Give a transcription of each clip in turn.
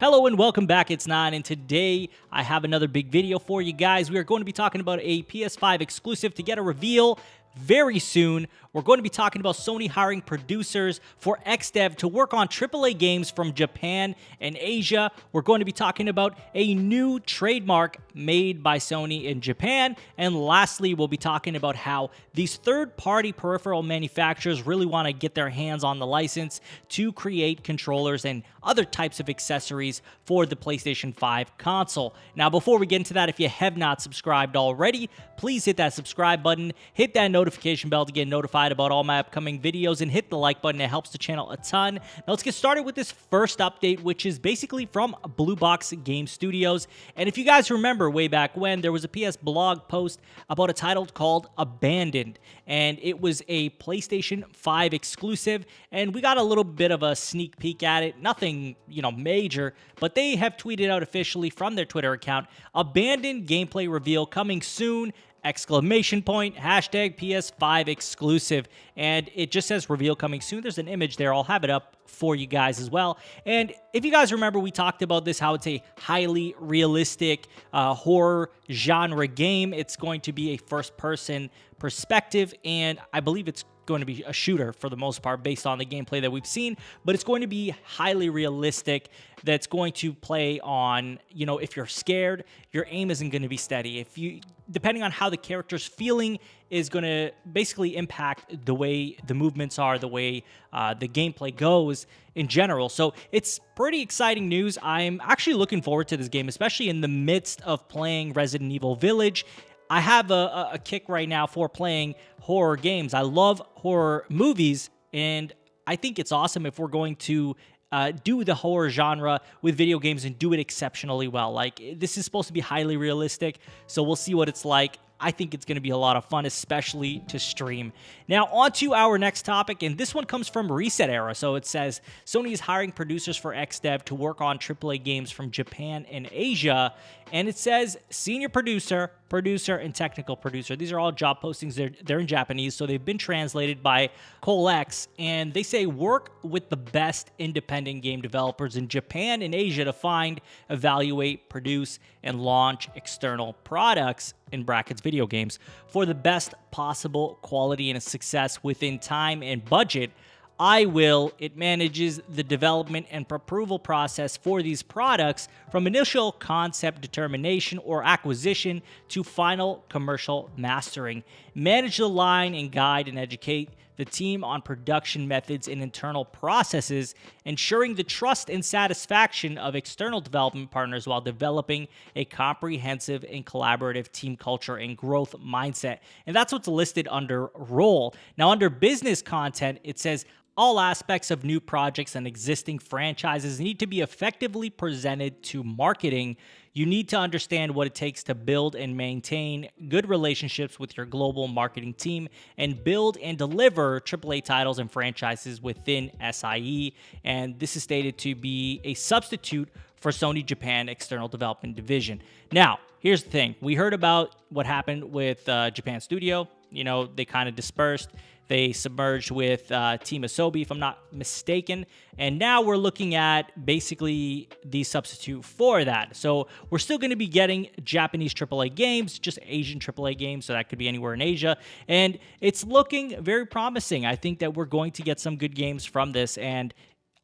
Hello and welcome back, it's Nan, and today I have another big video for you guys. We are going to be talking about a PS5 exclusive to get a reveal very soon. We're going to be talking about Sony hiring producers for XDev to work on AAA games from Japan and Asia. We're going to be talking about a new trademark made by Sony in Japan. And lastly, we'll be talking about how these third-party peripheral manufacturers really want to get their hands on the license to create controllers and other types of accessories for the PlayStation 5 console. Now, before we get into that, if you have not subscribed already, please hit that subscribe button, hit that notification bell to get notified about all my upcoming videos, and hit the like button. It helps the channel a ton. Now let's get started with this first update, which is basically from Blue Box Game Studios. And if you guys remember way back when, there was a PS blog post about a title called Abandoned, and it was a PlayStation 5 exclusive, and we got a little bit of a sneak peek at it. Nothing, major, but they have tweeted out officially from their Twitter account, Abandoned gameplay reveal coming soon! Hashtag PS5 exclusive, and it just says reveal coming soon. There's an image there. I'll have it up for you guys as well. And if you guys remember, we talked about this, how it's a highly realistic horror genre game. It's going to be a first-person perspective, and I believe it's going to be a shooter for the most part based on the gameplay that we've seen, but it's going to be highly realistic. That's going to play on, if you're scared, your aim isn't going to be steady. Depending on how the character's feeling is going to basically impact the way the movements are, the way the gameplay goes in general. So it's pretty exciting news. I'm actually looking forward to this game, especially in the midst of playing Resident Evil Village. I have a kick right now for playing horror games. I love horror movies, and I think it's awesome if we're going to do the horror genre with video games and do it exceptionally well. Like, this is supposed to be highly realistic, so we'll see what it's like. I think it's going to be a lot of fun, especially to stream. Now, on to our next topic, and this one comes from Reset Era. So it says, Sony is hiring producers for XDev to work on AAA games from Japan and Asia. And it says senior producer, and technical producer. These are all job postings. They're in Japanese, so they've been translated by Colex. And they say work with the best independent game developers in Japan and Asia to find, evaluate, produce, and launch external products, in brackets video games, for the best possible quality and success within time and budget. It manages the development and approval process for these products from initial concept determination or acquisition to final commercial mastering. Manage the line and guide and educate the team on production methods and internal processes, ensuring the trust and satisfaction of external development partners while developing a comprehensive and collaborative team culture and growth mindset. And that's what's listed under role. Now, under business content, it says, all aspects of new projects and existing franchises need to be effectively presented to marketing. You need to understand what it takes to build and maintain good relationships with your global marketing team and build and deliver AAA titles and franchises within SIE. And this is stated to be a substitute for Sony Japan External Development Division. Now, here's the thing. We heard about what happened with Japan Studio. They kind of dispersed. They submerged with Team Asobi, if I'm not mistaken. And now we're looking at basically the substitute for that. So we're still going to be getting Japanese AAA games, just Asian AAA games, so that could be anywhere in Asia. And it's looking very promising. I think that we're going to get some good games from this. And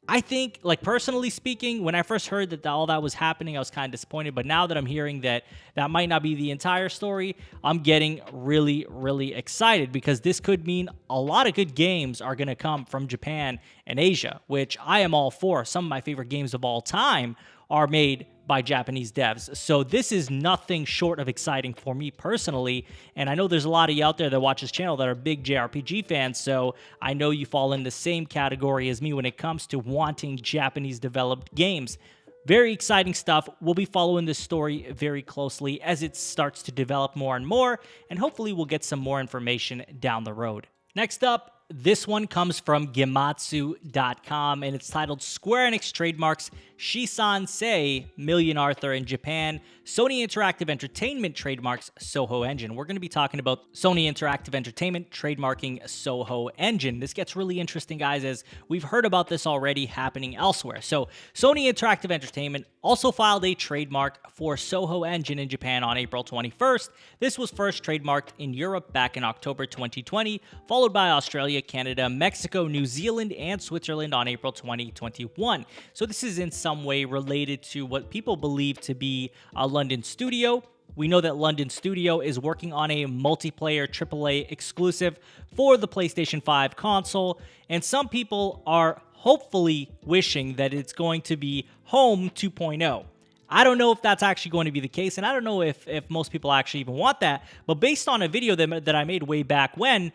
I think, personally speaking, when I first heard that all that was happening, I was kind of disappointed. But now that I'm hearing that that might not be the entire story, I'm getting really, really excited, because this could mean a lot of good games are going to come from Japan and Asia, which I am all for. Some of my favorite games of all time are made by Japanese devs. So this is nothing short of exciting for me personally. And I know there's a lot of you out there that watch this channel that are big JRPG fans. So I know you fall in the same category as me when it comes to wanting Japanese developed games. Very exciting stuff. We'll be following this story very closely as it starts to develop more and more. And hopefully we'll get some more information down the road. Next up, This one comes from Gematsu.com, and it's titled Square Enix Trademarks Shisansei Million Arthur in Japan. Sony Interactive Entertainment trademarks Soho Engine. We're going to be talking about Sony Interactive Entertainment trademarking Soho Engine. This gets really interesting, guys, as we've heard about this already happening elsewhere. So Sony Interactive Entertainment also filed a trademark for Soho Engine in Japan on April 21st. This was first trademarked in Europe back in October 2020, followed by Australia, Canada, Mexico, New Zealand, and Switzerland on April 2021. So this is in some way related to what people believe to be a London studio. We know that London Studio is working on a multiplayer AAA exclusive for the PlayStation 5 console, and some people are hopefully wishing that it's going to be Home 2.0. I don't know if that's actually going to be the case, and I don't know if most people actually even want that, but based on a video that I made way back when,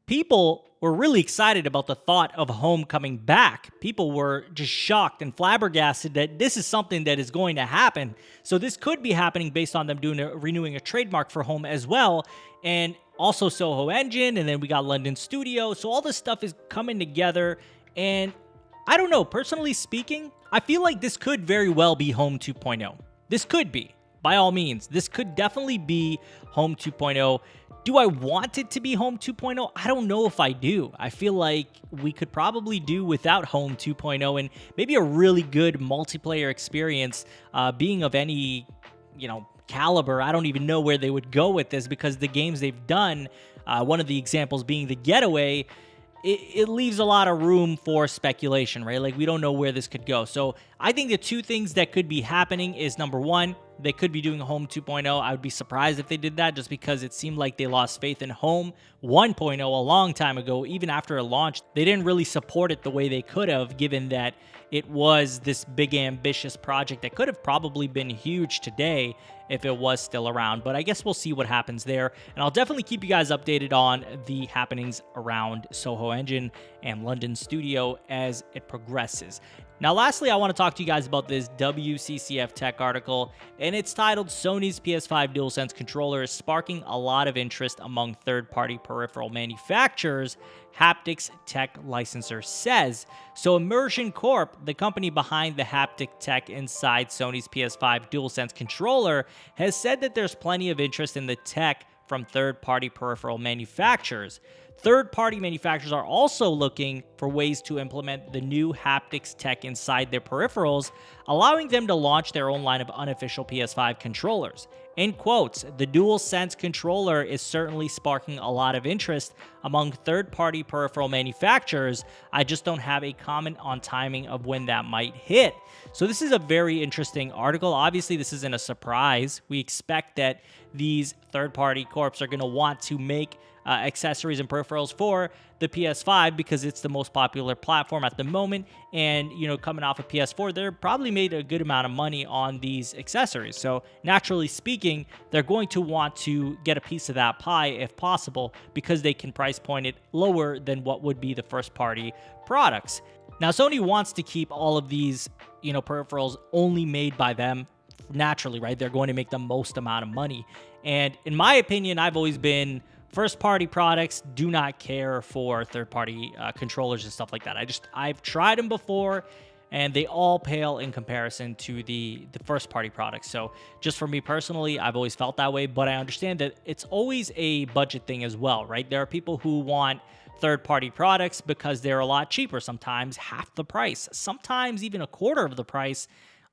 people were really excited about the thought of Home coming back. People were just shocked and flabbergasted that this is something that is going to happen. So this could be happening based on them renewing a trademark for Home as well, and also Soho Engine, and then we got London Studio. So all this stuff is coming together, and I don't know, personally speaking, I feel like this could very well be Home 2.0. This could be, by all means. This could definitely be Home 2.0. Do I want it to be Home 2.0? I don't know if I do. I feel like we could probably do without Home 2.0 and maybe a really good multiplayer experience being of any, caliber. I don't even know where they would go with this because the games they've done, one of the examples being The Getaway, it leaves a lot of room for speculation, right? Like, we don't know where this could go. So I think the two things that could be happening is, number one, they could be doing Home 2.0. I would be surprised if they did that just because it seemed like they lost faith in Home 1.0 a long time ago. Even after it launched, they didn't really support it the way they could have, given that it was this big, ambitious project that could have probably been huge today if it was still around. But I guess we'll see what happens there. And I'll definitely keep you guys updated on the happenings around Soho Engine and London Studio as it progresses. Now, lastly, I want to talk to you guys about this WCCF Tech article, and it's titled Sony's PS5 DualSense controller is sparking a lot of interest among third-party peripheral manufacturers, Haptics Tech licensor says. So Immersion Corp, the company behind the haptic tech inside Sony's PS5 DualSense controller, has said that there's plenty of interest in the tech from third-party peripheral manufacturers. Third-party manufacturers are also looking for ways to implement the new haptics tech inside their peripherals, allowing them to launch their own line of unofficial PS5 controllers. In quotes, the DualSense controller is certainly sparking a lot of interest among third-party peripheral manufacturers. I just don't have a comment on timing of when that might hit. So this is a very interesting article. Obviously, this isn't a surprise. We expect that these third-party corps are going to want to make accessories and peripherals for the PS5 because it's the most popular platform at the moment, and coming off of PS4, they're probably made a good amount of money on these accessories. So naturally speaking, they're going to want to get a piece of that pie if possible because they can price point it lower than what would be the first party products. Now, Sony wants to keep all of these peripherals only made by them. Naturally, right? They're going to make the most amount of money, and in my opinion, I've always been first-party products do not care for third-party controllers and stuff like that. I've tried them before, and they all pale in comparison to the first-party products. So just for me personally, I've always felt that way, but I understand that it's always a budget thing as well, right? There are people who want third-party products because they're a lot cheaper, sometimes half the price, sometimes even a quarter of the price.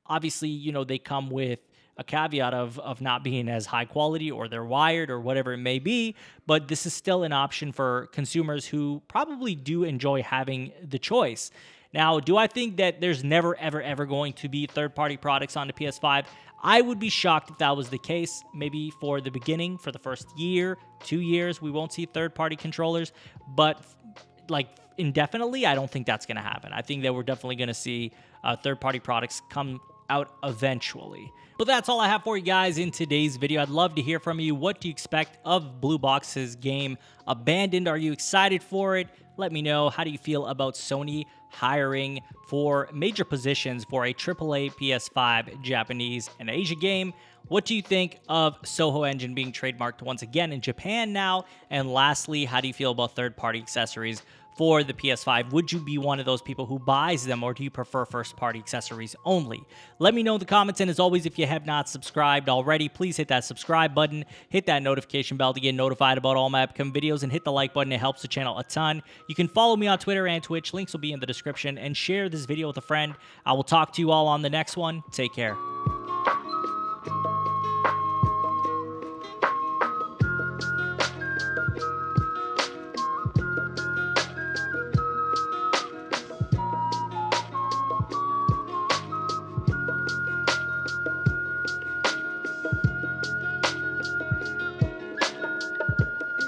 Obviously, they come with a caveat of not being as high quality, or they're wired, or whatever it may be, but this is still an option for consumers who probably do enjoy having the choice. Now, do I think that there's never, ever going to be third-party products on the PS5? I would be shocked if that was the case. Maybe for the beginning, for the first year, 2 years, we won't see third-party controllers, but like indefinitely, I don't think that's going to happen. I think that we're definitely going to see third-party products come out eventually. But that's all I have for you guys in today's video. I'd love to hear from you. What do you expect of Blue Box's game Abandoned? Are you excited for it? Let me know. How do you feel about Sony hiring for major positions for a AAA PS5 Japanese and Asia game? What do you think of Soho Engine being trademarked once again in Japan now? And lastly, how do you feel about third-party accessories for the PS5? Would you be one of those people who buys them, or do you prefer first-party accessories only? Let me know in the comments, and as always, if you have not subscribed already, please hit that subscribe button, hit that notification bell to get notified about all my upcoming videos, and hit the like button. It helps the channel a ton. You can follow me on Twitter and Twitch. Links will be in the description, and share this video with a friend. I will talk to you all on the next one. Take care.